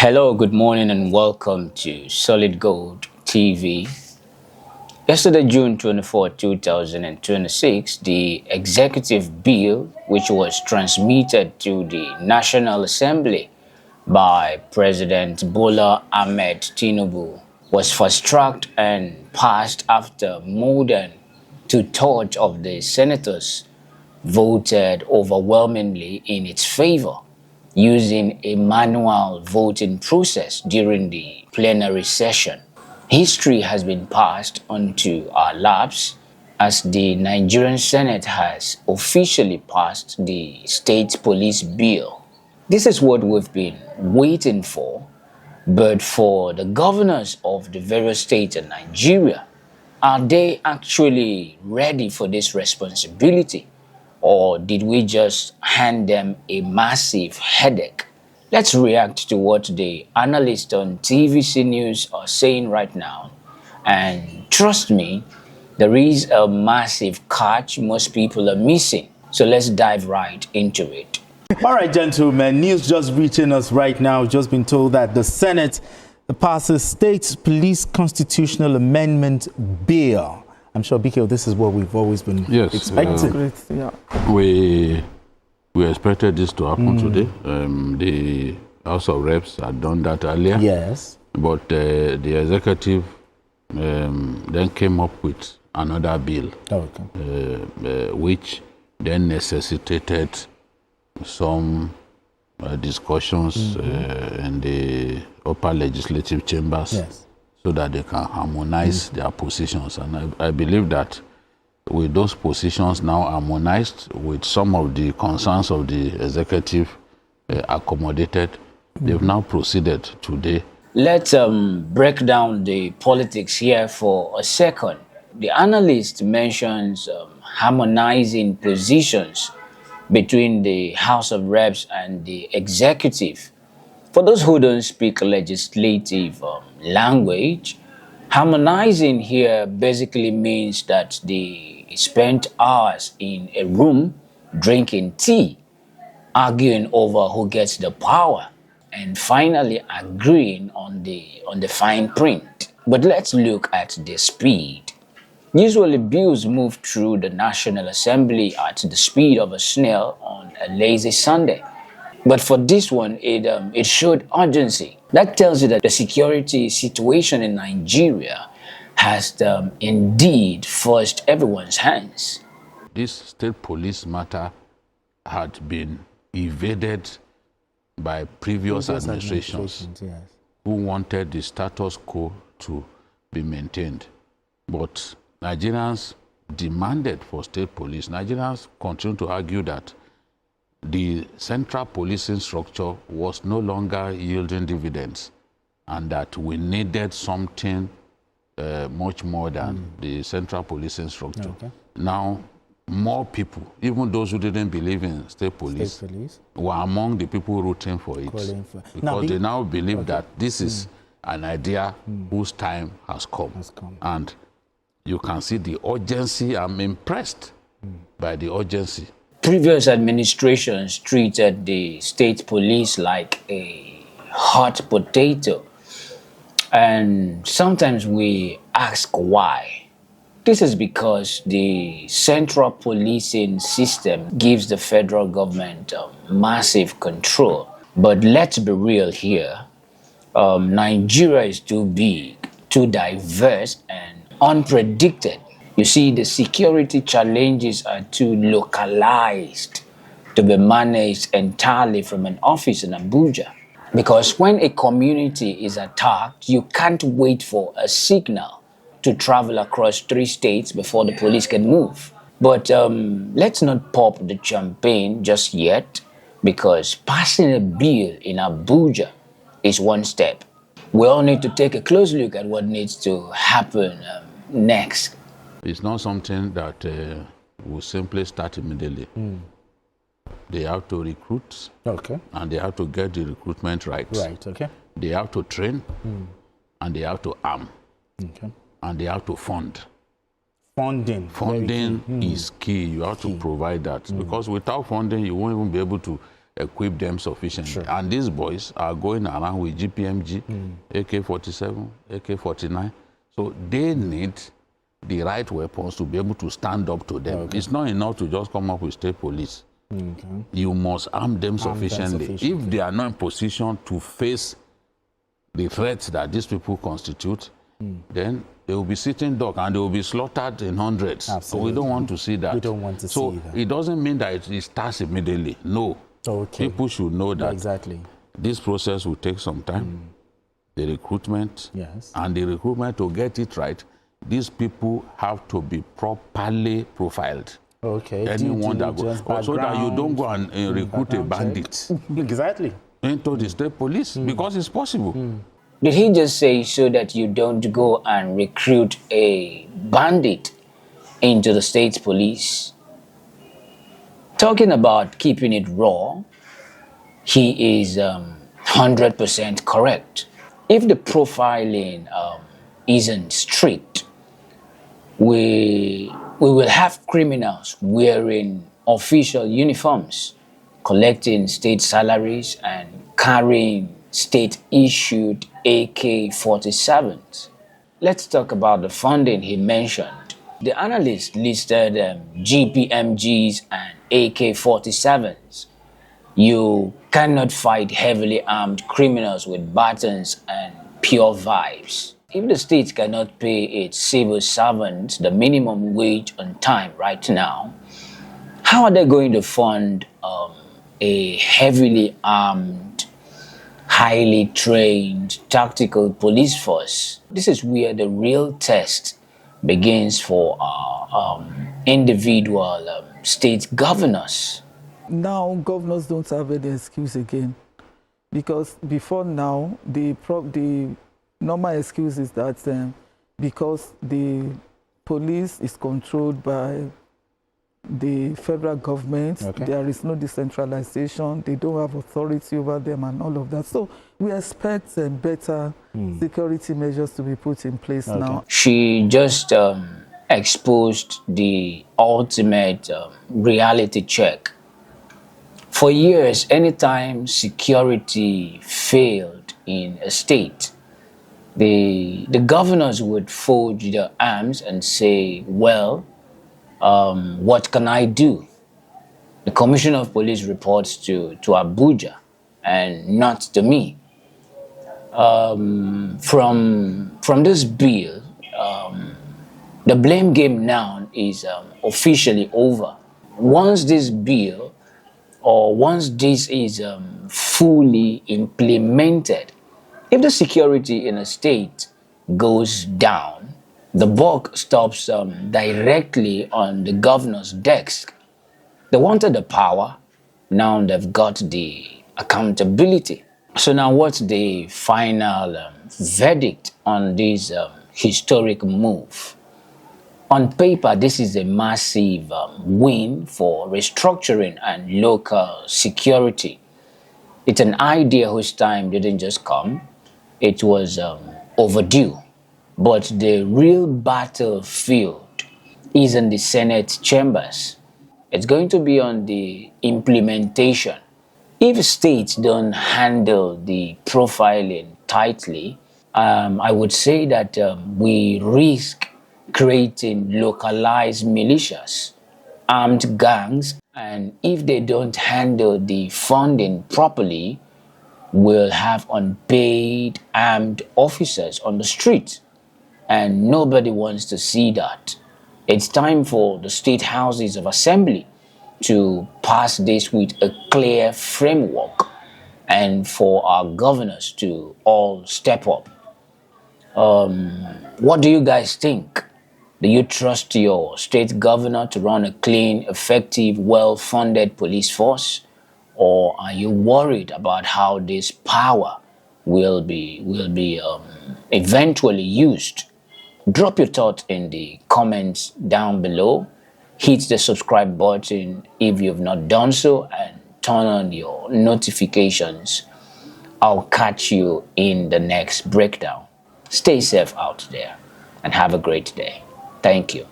Hello, good morning, and welcome to Solid Gold TV. Yesterday, June 24, 2026, the executive bill, which was transmitted to the National Assembly by President Bola Ahmed Tinubu, was fast-tracked and passed after more than two-thirds of the senators voted overwhelmingly in its favor, using a manual voting process during the plenary session. History has been passed onto our laps as the Nigerian Senate has officially passed the State Police Bill. This is what we've been waiting for, but for the governors of the various states in Nigeria, are they actually ready for this responsibility? Or did we just hand them a massive headache? Let's react to what the analysts on TVC News are saying right now. And trust me, there is a massive catch most people are missing. So let's dive right into it. All right, gentlemen, news just reaching us right now. Just been told that the Senate passes State Police Constitutional Amendment Bill. I'm sure, BK, this is what we've always been expecting. We expected this to happen today. The House of Reps had done that earlier. Yes. But the executive then came up with another bill, which then necessitated some discussions in the upper legislative chambers. Yes. So that they can harmonize their positions. And I believe that with those positions now harmonized, with some of the concerns of the executive accommodated, they've now proceeded today. Let's break down the politics here for a second. The analyst mentions harmonizing positions between the House of Reps and the executive. For those who don't speak legislative language, harmonizing here basically means that they spent hours in a room drinking tea, arguing over who gets the power, and finally agreeing on the fine print. But let's look at the speed. Usually bills move through the National Assembly at the speed of a snail on a lazy Sunday. But for this one, it showed urgency. That tells you that the security situation in Nigeria has indeed forced everyone's hands. This state police matter had been evaded by previous administrations who wanted the status quo to be maintained. But Nigerians demanded for state police. Nigerians continue to argue that the central policing structure was no longer yielding dividends and that we needed something much more than the central policing structure. Now, more people, even those who didn't believe in state police, were among the people rooting for it. Because they now believe that this is an idea whose time has come. And you can see the urgency. I'm impressed by the urgency. Previous administrations treated the state police like a hot potato. And sometimes we ask why. This is because the central policing system gives the federal government massive control. But let's be real here. Nigeria is too big, too diverse, and unpredicted. You see, the security challenges are too localized to be managed entirely from an office in Abuja. Because when a community is attacked, you can't wait for a signal to travel across 3 states before the police can move. But let's not pop the champagne just yet, because passing a bill in Abuja is one step. We all need to take a close look at what needs to happen next. It's not something that will simply start immediately. They have to recruit, and they have to get the recruitment right. They have to train, and they have to arm, and they have to fund. Funding is key. You have to provide that, because without funding, you won't even be able to equip them sufficiently. Sure. And these boys are going around with GPMG, AK-47, AK-49. So they need the right weapons to be able to stand up to them. It's not enough to just come up with state police. You must arm them sufficiently. If they are not in position to face the threats that these people constitute, then they will be sitting duck and they will be slaughtered in hundreds. Absolutely. So we don't want to see that. We don't want to see that. So it doesn't mean that it starts immediately. No. Okay. People should know that Exactly. this process will take some time. The recruitment, Yes. and the recruitment, to get it right, these people have to be properly profiled. Okay. Anyone that goes, so that you don't go and recruit a bandit Exactly. into the state police, because it's possible. Did he just say so that you don't go and recruit a bandit into the state police? Talking about keeping it raw, he is 100% correct. If the profiling isn't strict, we will have criminals wearing official uniforms, collecting state salaries and carrying state-issued AK-47s. Let's talk about the funding he mentioned. The analysts listed GPMGs and AK-47s. You cannot fight heavily armed criminals with batons and pure vibes. If the state cannot pay its civil servants the minimum wage on time right now, how are they going to fund a heavily armed, highly trained, tactical police force? This is where the real test begins for our individual state governors. Now governors don't have any excuse again, because before now the normal excuse is that because the police is controlled by the federal government, there is no decentralization, they don't have authority over them and all of that. So we expect better security measures to be put in place now. She just exposed the ultimate reality check. For years, anytime security failed in a state, the governors would fold their arms and say, well, what can I do? The commissioner of police reports to Abuja and not to me. From this bill, the blame game now is officially over. Once this bill, or once this is fully implemented, if the security in a state goes down, the buck stops directly on the governor's desk. They wanted the power, now they've got the accountability. So now what's the final verdict on this historic move? On paper, this is a massive win for restructuring and local security. It's an idea whose time didn't just come, it was overdue. But the real battlefield is in the Senate chambers. It's going to be on the implementation. If states don't handle the profiling tightly, I would say that we risk creating localized militias, armed gangs, and if they don't handle the funding properly, we'll have unpaid armed officers on the street. And nobody wants to see that. It's time for the state houses of assembly to pass this with a clear framework and for our governors to all step up. What do you guys think? Do you trust your state governor to run a clean, effective, well-funded police force? Or are you worried about how this power will be eventually used? Drop your thoughts in the comments down below. Hit the subscribe button if you've not done so and turn on your notifications. I'll catch you in the next breakdown. Stay safe out there and have a great day. Thank you.